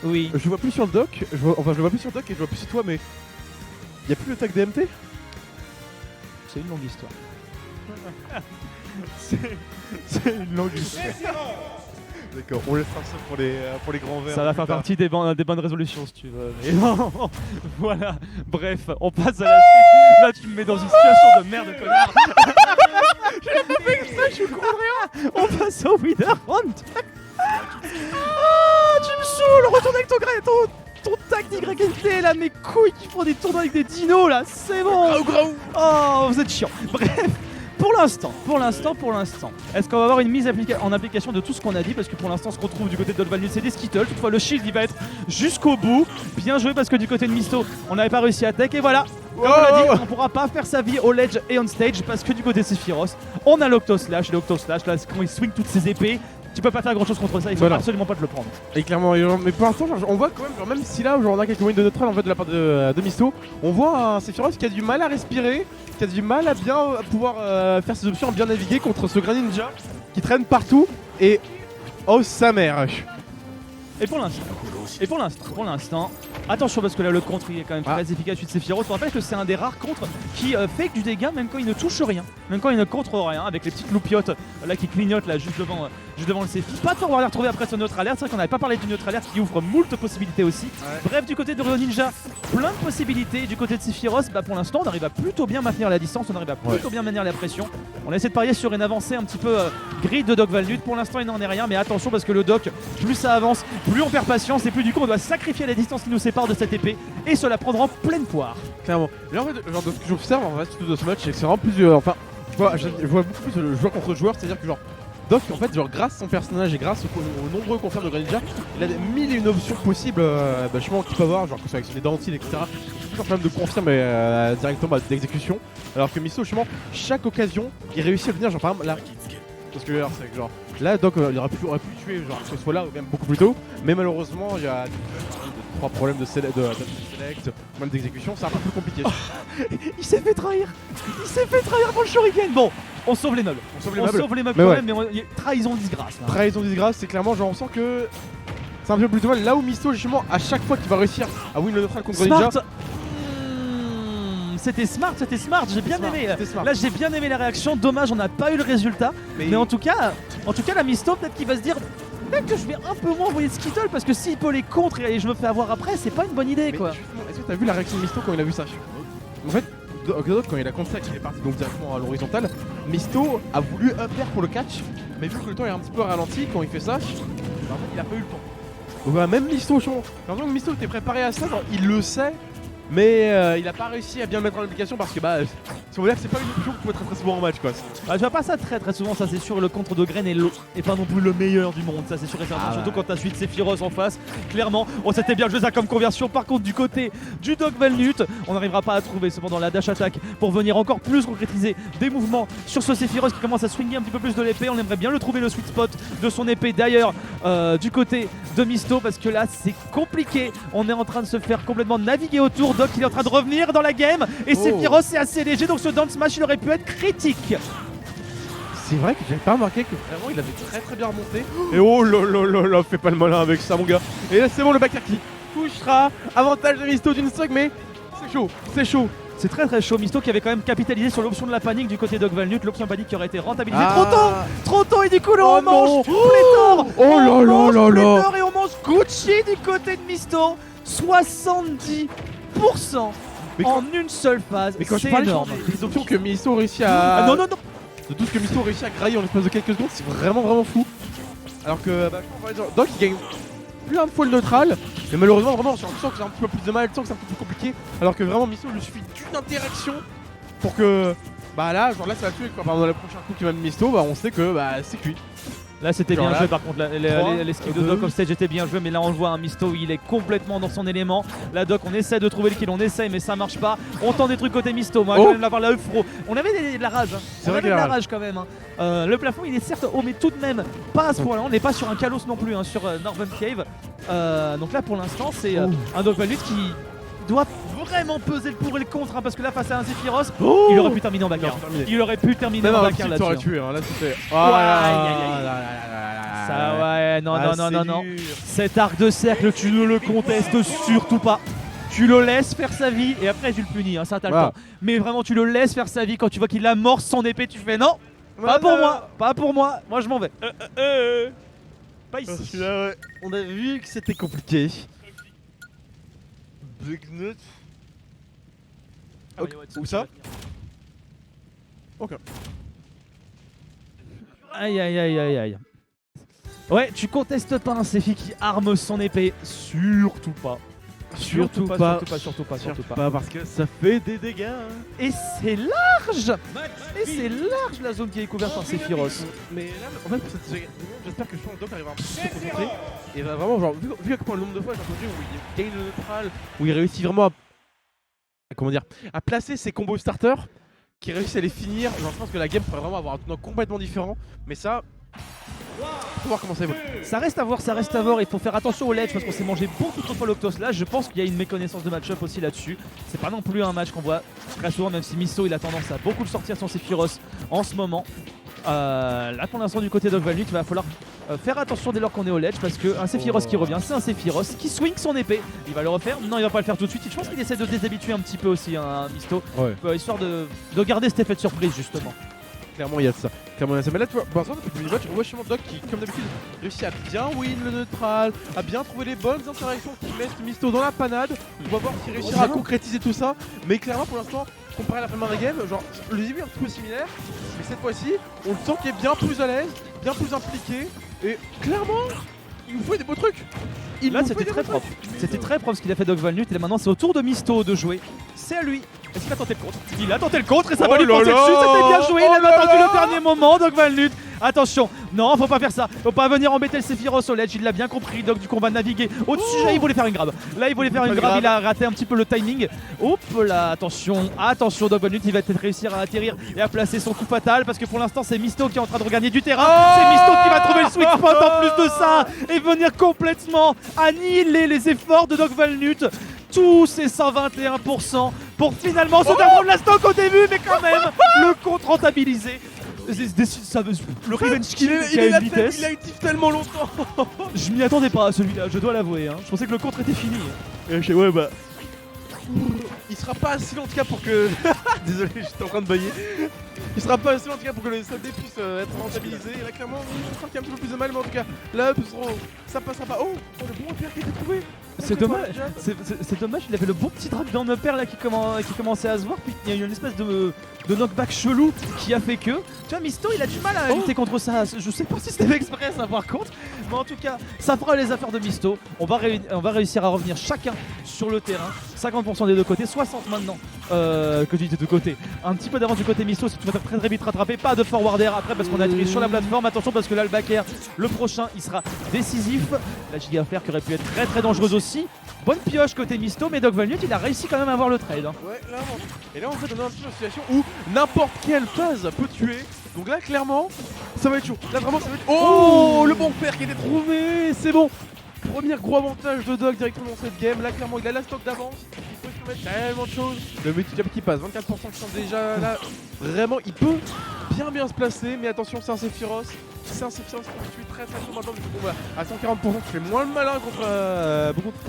Oui. Je le vois plus sur le dock, je le vois plus sur le dock et je le vois plus sur toi, mais y a plus le tag DMT. C'est une longue histoire. C'est une longue histoire. D'accord, on laissera ça pour les grands verts. Ça va faire partie des bonnes résolutions si tu veux. Mais non, voilà. Bref, on passe à la suite. Là, tu me mets dans une situation de merde, connard. J'ai pas fait ça, je suis con de rien. On passe au winner round. Ah, tu me saoules. Retourne avec ton tag d'YNT là, mes couilles qui font des tournois avec des dinos là, c'est bon. Oh, vous êtes chiant. Bref. Pour l'instant, est-ce qu'on va avoir une mise en application de tout ce qu'on a dit? Parce que pour l'instant, ce qu'on trouve du côté de Dolvalnud, c'est des Skittles. Toutefois, le shield, il va être jusqu'au bout. Bien joué, parce que du côté de Misto, on n'avait pas réussi à tech. Et voilà, comme on l'a dit, on pourra pas faire sa vie au ledge et on stage. Parce que du côté de Sephiroth, on a l'Octoslash. L'Octoslash, là, quand il swing toutes ses épées, tu peux pas faire grand chose contre ça, il faut absolument pas te le prendre. Et clairement, mais pour l'instant, on voit quand même, genre, même si là, genre, on a quelques moyens de neutral en fait de la part de Misto, on voit un Sephiroth qui a du mal à respirer, qui a du mal à bien pouvoir faire ses options, à bien naviguer contre ce Greninja qui traîne partout et oh sa mère. Et pour l'instant, attention parce que là le contre il est quand même très efficace suite de Sephiroth. On rappelle que c'est un des rares contres qui fait du dégât même quand il ne touche rien, même quand il ne contre rien, avec les petites loupiottes là qui clignotent là juste devant le Sephi. Pas de pouvoir les retrouver après ce neutre alerte, c'est vrai qu'on n'avait pas parlé du neutre alerte qui ouvre moult possibilités aussi. Bref, du côté de Rio Ninja, plein de possibilités. Du côté de Sephiroth, bah pour l'instant on arrive à plutôt bien maintenir la distance, on arrive à plutôt bien maintenir la pression. On a essayé de parier sur une avancée un petit peu grid de Dolvalnud. Pour l'instant il n'en est rien, mais attention parce que le dock, plus ça avance, plus on perd patience et plus du coup on doit sacrifier la distance qui nous sépare de cette épée et se la prendre en pleine poire. Clairement. Là en fait, genre de ce que j'observe en fait de ce match, c'est que c'est vraiment plus enfin, je vois beaucoup plus le joueur contre joueur, c'est-à-dire que genre Doc en fait genre grâce à son personnage et grâce aux nombreux confrères de Greninja, il a des mille et une options possibles justement qu'il peut avoir, genre que ce soit avec ses dentines etc. Toujours quand même de confirmer directement d'exécution. Alors que Misto justement chaque occasion il réussit à venir genre par exemple là. Parce que c'est genre là Doc il aurait pu tuer genre que ce soit là quand même beaucoup plus tôt, mais malheureusement il y a trois problèmes de select, même d'exécution, c'est un peu plus compliqué. Il s'est fait trahir pour le shuriken. Bon, on sauve les meubles. On sauve les meubles quand même, mais trahison disgrâce. Là. Trahison disgrâce, c'est clairement genre on sent que c'est un peu plus mal. Là où Misto justement à chaque fois qu'il va réussir à win le neutral contre Greninja. C'était smart, j'ai bien aimé. Là j'ai bien aimé la réaction, dommage on n'a pas eu le résultat. Mais en tout cas la Misto peut-être qu'il va se dire peut-être que je vais un peu moins envoyer de Skittle parce que s'il peut les contre et je me fais avoir après, c'est pas une bonne idée quoi. Est-ce que t'as vu la réaction de Misto quand il a vu ça? En fait, quand il a compris qu'il est parti donc directement à l'horizontale, Misto a voulu up air pour le catch, mais vu que le temps est un petit peu ralenti quand il fait ça, il a pas eu le temps. Donc voilà, même Misto, quand Misto était préparé à ça, genre, il le sait. Mais il a pas réussi à bien le mettre en application parce que si on veut dire que c'est pas une option qu'on peut très souvent en match quoi. Je vois pas ça très souvent, ça c'est sûr. Le contre de Gren est pas non plus le meilleur du monde, ça c'est sûr et certain. Surtout quand t'as suite Sephiroth en face, clairement. Oh c'était bien joué ça comme conversion. Par contre du côté du Dolvalnud, on n'arrivera pas à trouver cependant la dash attack pour venir encore plus concrétiser des mouvements sur ce Sephiroth qui commence à swinguer un petit peu plus de l'épée. On aimerait bien le trouver le sweet spot de son épée d'ailleurs du côté de Misto parce que là c'est compliqué. On est en train de se faire complètement naviguer autour. Doc il est en train de revenir dans la game et Sephiroth c'est assez léger donc ce down smash il aurait pu être critique. C'est vrai que j'avais pas remarqué que vraiment il avait très bien remonté. Et oh là fais pas le malin avec ça mon gars. Et là c'est bon le back air qui touchera. Avantage de Misto d'une stock mais c'est chaud. C'est très chaud. Misto qui avait quand même capitalisé sur l'option de la panique du côté de Dolvalnud, l'option panique qui aurait été rentabilisée trop tôt et du coup là on mange pléthore. Oh là et on mange Gucci du côté de Misto. 70% en une seule phase. Mais quand c'est je parle énorme. des options que Misto réussit à. Non. De tout ce que Misto réussit à grailler en l'espace de quelques secondes, c'est vraiment fou. Alors que Doc il gagne plein de fois le neutral, mais malheureusement vraiment on sent que c'est un petit peu plus de mal, on sent que c'est un peu plus compliqué. Alors que vraiment Misto il lui suffit d'une interaction pour que là ça va tuer quoi. Dans le prochain coup qui va de Misto, on sait que c'est cuit. Là c'était bien joué par contre, les skills de Doc off stage étaient bien joués mais là on le voit un Misto il est complètement dans son élément. La Doc on essaie de trouver le kill, on essaie mais ça marche pas. On tend des trucs côté Misto, moi quand même l'avoir la Eufro. On avait de la rage, on avait de la rage quand même. Le plafond il est certes haut mais tout de même pas à ce point là, on n'est pas sur un Kalos non plus sur Northern Cave. Donc là pour l'instant c'est un Dolvalnud qui doit vraiment peser le pour et le contre parce que là face à un Sephiroth il aurait pu terminer en bagarre. Il aurait pu terminer en bagarre là-dessus. Là c'était. Ça, ouais, non, non, non, non, non. dur. Cet arc de cercle, tu ne le contestes surtout pas. Tu le laisses faire sa vie et après tu le punis, hein, ça t'as le Voilà. temps. Mais vraiment, tu le laisses faire sa vie. Quand tu vois qu'il amorce son épée, tu fais non, pas pour moi, pas pour moi. Moi, je m'en vais. Pas Parce ici. que là, ouais, on a vu que c'était compliqué. Bugnut. Ah oui, ouais, Où ça? Ok. Aïe, aïe, aïe, aïe, aïe. Ouais, tu contestes pas un Sephi qui arme son épée. Surtout pas. Surtout pas. Parce que ça fait des dégâts. Et c'est large. Et c'est large la zone qui est couverte par Sephiroth. Mais là, en fait, pour cette série, j'espère que Sean Doc arrivera un peu plus à se concentrer. Et va vraiment, genre, vu à quel point le nombre de fois j'ai entendu où il gagne le neutral, où il réussit vraiment comment dire, à placer ses combos starter, qui réussit à les finir. Genre, je pense que la game pourrait vraiment avoir un tournoi complètement différent. Mais ça, faut voir comment ça évolue. Ça reste à voir, ça reste à voir. Il faut faire attention au ledge parce qu'on s'est mangé beaucoup trop de fois l'Octos. Là, je pense qu'il y a une méconnaissance de match-up aussi là-dessus. C'est pas non plus un match qu'on voit très souvent, même si Misto il a tendance à beaucoup le sortir sur Sephiroth en ce moment. Là, pour l'instant, du côté d'Ogvalnut, il va falloir faire attention dès lors qu'on est au ledge parce qu'un Sephiroth qui revient, c'est un Sephiroth qui swing son épée. Il va le refaire. Non, il va pas le faire tout de suite. Je pense qu'il essaie de déshabituer un petit peu aussi, hein, Misto, histoire de garder cet effet de surprise justement. Clairement, il y a de ça. Clairement, il y a de ça. Mais là, tu vois, pour l'instant, depuis le match, on voit chez Doc qui, comme d'habitude, réussit à bien win le neutral, à bien trouver les bonnes interactions qui mettent Misto dans la panade. On va voir s'il réussira à concrétiser tout ça. Mais clairement, pour l'instant, comparé à la première game, genre, le début est un petit peu similaire. Mais cette fois-ci, on le sent qu'il est bien plus à l'aise, bien plus impliqué. Et clairement, il nous fait des beaux trucs. Là, c'était très propre. C'était très propre ce qu'il a fait Ogvalnut. Et là, maintenant, c'est au tour de Misto de jouer. C'est à lui. Est-ce qu'il a tenté le contre? Il a tenté le contre et ça va lui passer dessus. C'était bien joué. Il avait attendu le dernier moment d'Ogvalnut. Attention, non, faut pas faire ça. Faut pas venir embêter le Sephiroth au ledge. Il l'a bien compris. Donc, du coup, on va naviguer au-dessus. Là, il voulait faire une grab. Là, il voulait faire une grab. Il a raté un petit peu le timing. Hop là, attention, attention, Ogvalnut. Il va peut-être réussir à atterrir et à placer son coup fatal. Parce que pour l'instant, c'est Misto qui est en train de regagner du terrain. C'est Misto qui va trouver le sweet spot en plus de ça. Et venir complètement annihiler les efforts de Ogvalnut. Tous ces 121% pour finalement se faire prendre la stock au début, mais quand même le compte rentabilisé. Le revenge kill qui a une vitesse. Il a utilisé tellement longtemps. Je m'y attendais pas à celui-là, je dois l'avouer. Hein. Je pensais que le contre était fini. Et ouais, bah. Il sera pas assez long en tout cas pour que. Désolé, j'étais en train de bailler. Il sera pas assez long en tout cas pour que le soldé puisse être rentabilisé. Et là, clairement, on sent qu'il y a un petit peu plus de mal, mais en tout cas, là, ça passera pas. Oh, le bon repère qui a été trouvé. C'est dommage, c'est dommage, il avait le bon petit drop down upper là qui commençait à se voir, puis il y a eu une espèce de knockback chelou qui a fait que. Tu vois, Misto il a du mal à lutter contre ça. Je sais pas si c'était express à par contre, mais en tout cas, ça fera les affaires de Misto. On va réussir à revenir chacun sur le terrain. 50% des deux côtés, 60 maintenant que je dis des deux côtés. Un petit peu d'avance du côté Misto, si tu vas très très vite rattraper. Pas de forward air après parce qu'on a atterri sur la plateforme. Attention parce que là le back air, le prochain, il sera décisif. La giga flare qui aurait pu être très très dangereuse aussi. Bonne pioche côté Misto, mais Ogvalnut il a réussi quand même à avoir le trade. Hein. Ouais, là, et là en fait on a un petit peu une situation où n'importe quelle phase peut tuer. Donc là clairement ça va être chaud. Là vraiment ça va être. Oh, le bon père qui était trouvé, c'est bon. Premier gros avantage de Doc directement dans cette game. Là clairement il a la stock d'avance. Il peut se mettre tellement de choses. Le multi-jump qui passe, 24% qui sont déjà là. Vraiment il peut bien se placer. Mais attention c'est un Sephiroth. C'est un Sephiroth qui tue très tôt maintenant. Du coup voilà, à 140% tu fais moins le malin contre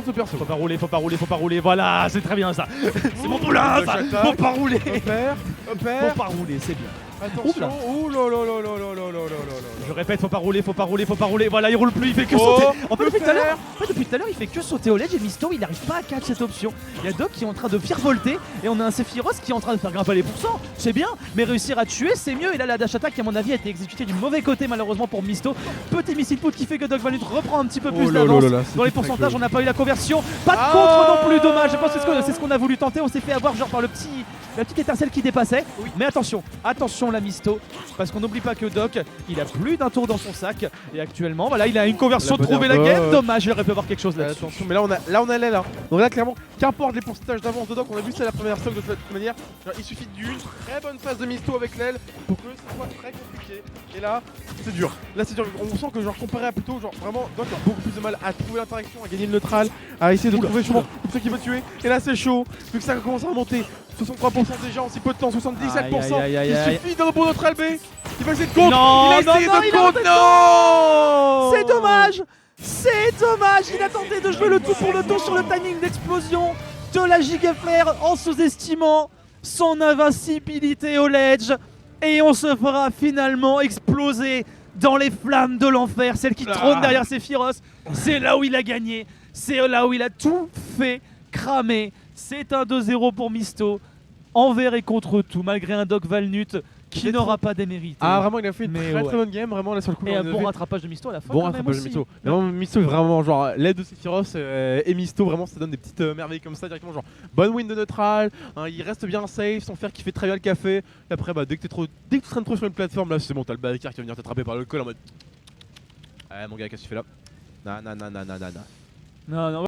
ce perso. Faut pas rouler. Voilà, c'est très bien ça. C'est mon poulain ça. Faut pas rouler. Faut pas rouler, c'est bien. Attention, ouh là là là là là là là là. Je répète, faut pas rouler. Voilà, il roule plus, il fait que sauter. En fait, depuis tout à l'heure, il fait que sauter au ledge et Misto, il n'arrive pas à catch cette option. Il y a Doc qui est en train de virevolter et on a un Sephiroth qui est en train de faire grimper les pourcents. C'est bien, mais réussir à tuer, c'est mieux. Et là, la dash attack, qui à mon avis, a été exécutée du mauvais côté, malheureusement pour Misto. Petit missile put qui fait que Ogvalnut reprend un petit peu plus d'avance. Dans les pourcentages, on n'a pas eu la conversion. Pas de contre non plus, dommage. Je pense que c'est ce qu'on a voulu tenter. On s'est fait avoir genre par la petite étincelle qui dépassait. Mais attention la Misto. Parce qu'on n'oublie pas que Doc, il a plus d'un tour dans son sac. Et actuellement, voilà, il a une conversion de trouver la game. Dommage, il aurait pu avoir quelque chose là-dessus. Attention, mais là on a l'aile là. Donc là, clairement, qu'importe les pourcentages d'avance de Doc, on a vu ça la première stock de toute manière. Genre, il suffit d'une très bonne phase de Misto avec l'aile pour que ce soit très compliqué. Et là, c'est dur. Là, c'est dur. On sent que, genre, comparé à plutôt, genre, vraiment, Doc a beaucoup plus de mal à trouver l'interaction, à gagner le neutral, à essayer de trouver justement ce qui veut tuer. Et là, c'est chaud, vu que ça commence à remonter. 63% déjà en si peu de temps, 77%. Aïe, aïe, aïe, Il aïe. suffit d'un bon notre LB. Il va essayer de contre. Non, il a essayé non, non, de il a contre. tenté de Non. C'est dommage. C'est dommage. Il a tenté de jouer le tout pour le tout sur le timing d'explosion de la Gigaflare en sous-estimant son invincibilité au ledge. Et on se fera finalement exploser dans les flammes de l'enfer, celle qui trône derrière Sephiroth. C'est là où il a gagné, c'est là où il a tout fait cramer. C'est un 2-0 pour Misto, envers et contre tout, malgré un Doc Valnut qui C'est n'aura pas démérité. Ah vraiment il a fait une Mais très ouais. très bonne game, vraiment là sur le coup. Et on un a bon vu- rattrapage de Misto à la fin. Bon quand même rattrapage de aussi. Misto. Vraiment Misto est vraiment genre l'aide de Sephiroth et Misto vraiment ça donne des petites merveilles comme ça directement genre bonne win de neutral, hein, il reste bien safe sans faire kiffer très bien le café. Et après bah dès que tu traînes trop sur une plateforme là c'est bon t'as le Baekar qui va venir t'attraper par le col en mode. Ouais mon gars qu'est-ce que tu fais là? Non. Non, non.